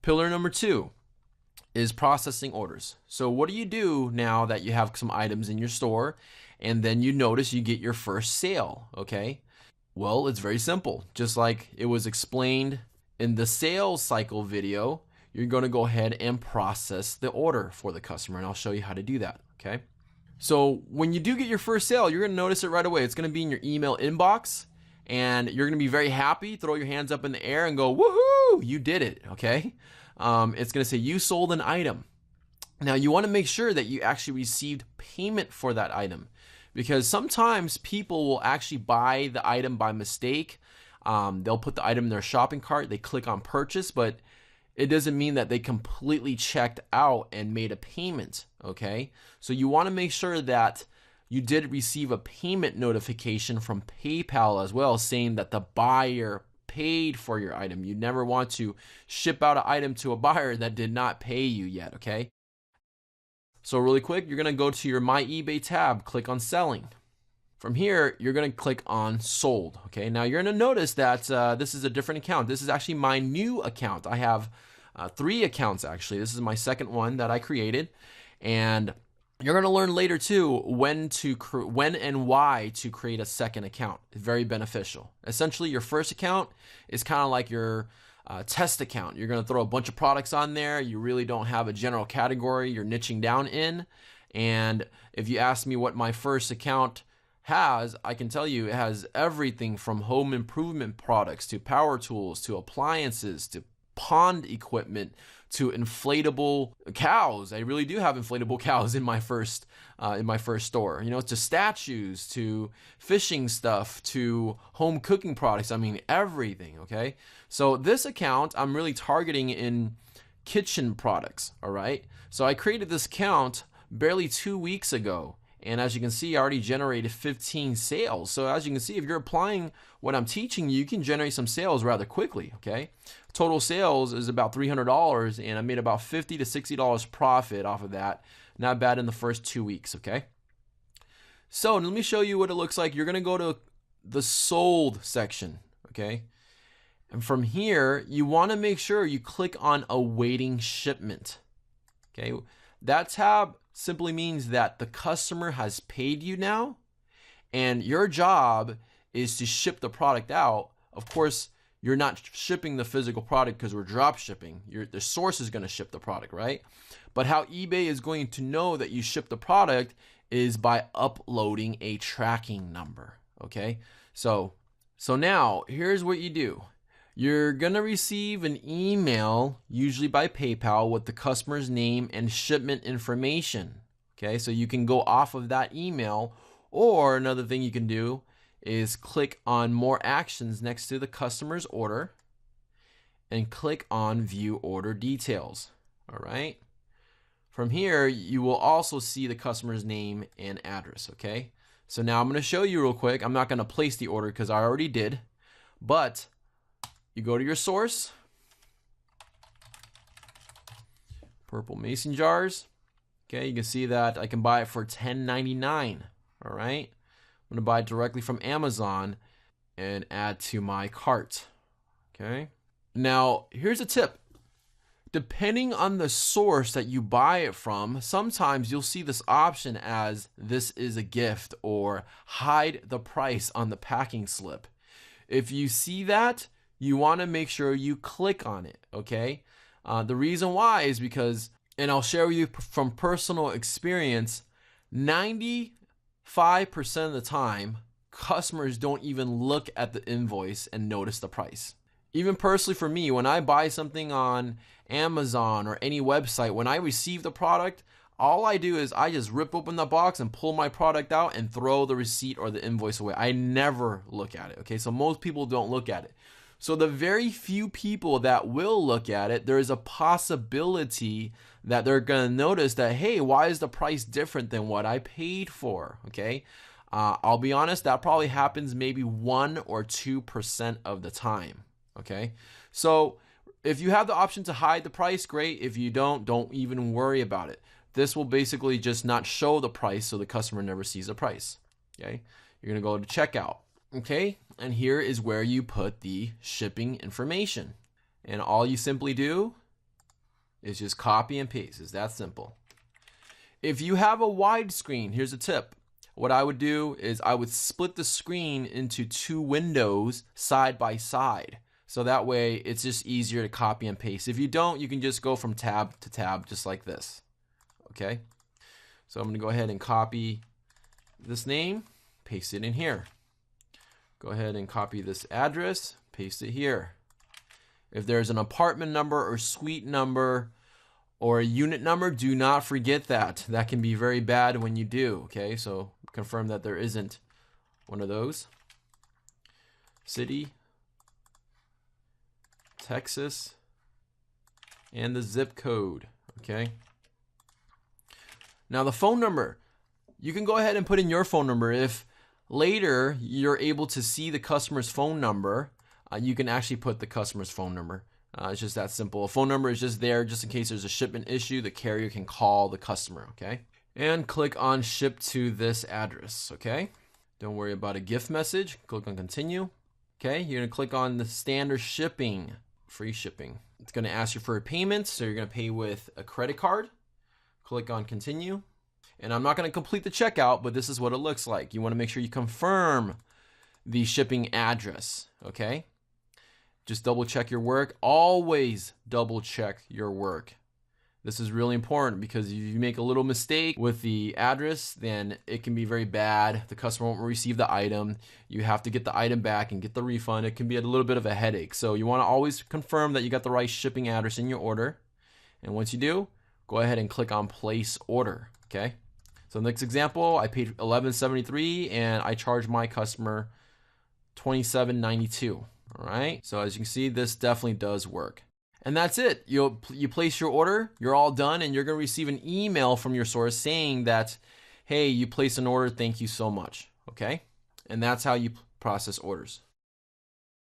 Pillar number 2 is processing orders. So what do you do now that you have some items in your store and then you notice you get your first sale, okay? Well, it's very simple. Just like it was explained in the sales cycle video, you're going to go ahead and process the order for the customer, and I'll show you how to do that, okay? So when you do get your first sale, you're going to notice it right away. It's going to be in your email inbox, and you're going to be very happy, throw your hands up in the air and go, woohoo, you did it, okay? It's going to say you sold an item. Now you want to make sure that you actually received payment for that item, because sometimes people will actually buy the item by mistake. They'll put the item in their shopping cart, they click on purchase, but it doesn't mean that they completely checked out and made a payment, okay? So you want to make sure that you did receive a payment notification from PayPal as well, saying that the buyer paid for your item. You never want to ship out an item to a buyer that did not pay you yet, okay? So really quick, you're going to go to your My eBay tab, click on selling. From here, you're going to click on sold, okay? Now you're going to notice that this is a different account. This is actually my new account. I have 3 accounts actually. This is my second one that I created, and you're going to learn later too when and why to create a second account. It's very beneficial. Essentially, your first account is kind of like your test account. You're going to throw a bunch of products on there. You really don't have a general category you're niching down in. And if you ask me what my first account has, I can tell you it has everything from home improvement products to power tools to appliances to pond equipment to inflatable cows. I really do have inflatable cows in my first store. You know, to statues, to fishing stuff, to home cooking products. I mean, everything, okay? So this account, I'm really targeting in kitchen products, all right? So I created this account barely 2 weeks ago. And as you can see, I already generated 15 sales. So as you can see, if you're applying what I'm teaching you, you can generate some sales rather quickly, okay? Total sales is about $300, and I made about $50 to $60 profit off of that. Not bad in the first 2 weeks, okay? So let me show you what it looks like. You're going to go to the sold section, okay? And from here, you want to make sure you click on awaiting shipment, okay? That tab simply means that the customer has paid you now, and your job is to ship the product out. Of course, you're not shipping the physical product because we're drop shipping. The source is going to ship the product, right? But how eBay is going to know that you ship the product is by uploading a tracking number, okay? So now here's what you do. You're going to receive an email, usually by PayPal, with the customer's name and shipment information. Okay, so you can go off of that email, or another thing you can do is click on more actions next to the customer's order and click on view order details. All right. From here, you will also see the customer's name and address. Okay, so now I'm going to show you real quick. I'm not going to place the order because I already did, but you go to your source, purple mason jars. Okay, you can see that I can buy it for $10.99. All right, I'm going to buy it directly from Amazon and add to my cart. Okay, now here's a tip. Depending on the source that you buy it from, sometimes you'll see this option as this is a gift or hide the price on the packing slip. If you see that, you want to make sure you click on it, okay? The reason why is because, and I'll share with you from personal experience, 95% of the time, customers don't even look at the invoice and notice the price. Even personally for me, when I buy something on Amazon or any website, when I receive the product, all I do is I just rip open the box and pull my product out and throw the receipt or the invoice away. I never look at it, okay? So most people don't look at it. So the very few people that will look at it, there is a possibility that they're going to notice that, hey, why is the price different than what I paid for? Okay. I'll be honest, that probably happens maybe 1 or 2% of the time. Okay. So if you have the option to hide the price, great. If you don't even worry about it. This will basically just not show the price so the customer never sees the price. Okay. You're going to go to checkout. Okay, and here is where you put the shipping information. And all you simply do It's just copy and paste. It's that simple. If you have a wide screen, here's a tip. What I would do is I would split the screen into 2 windows side by side. So that way it's just easier to copy and paste. If you don't, you can just go from tab to tab just like this. Okay? So I'm going to go ahead and copy this name, paste it in here. Go ahead and copy this address, paste it here. If there's an apartment number or suite number or a unit number, do not forget that. That can be very bad when you do, okay? So confirm that there isn't one of those. City, Texas, and the zip code, okay? Now the phone number, you can go ahead and put in your phone number. If later you're able to see the customer's phone number, you can actually put the customer's phone number. It's just that simple. A phone number is just there just in case there's a shipment issue. The carrier can call the customer, okay? And click on ship to this address, okay? Don't worry about a gift message. Click on continue. Okay, you're gonna click on the standard shipping, free shipping. It's gonna ask you for a payment, so you're gonna pay with a credit card. Click on continue. And I'm not gonna complete the checkout, but this is what it looks like. You wanna make sure you confirm the shipping address, okay? Just double check your work. Always double check your work. This is really important because if you make a little mistake with the address, then it can be very bad. The customer won't receive the item. You have to get the item back and get the refund. It can be a little bit of a headache. So you want to always confirm that you got the right shipping address in your order. And once you do, go ahead and click on place order, okay? So next example, I paid $11.73 and I charged my customer $27.92. All right, so as you can see, this definitely does work. And that's it. You place your order, you're all done, and you're going to receive an email from your source saying that, hey, you placed an order, thank you so much, okay? And that's how you process orders.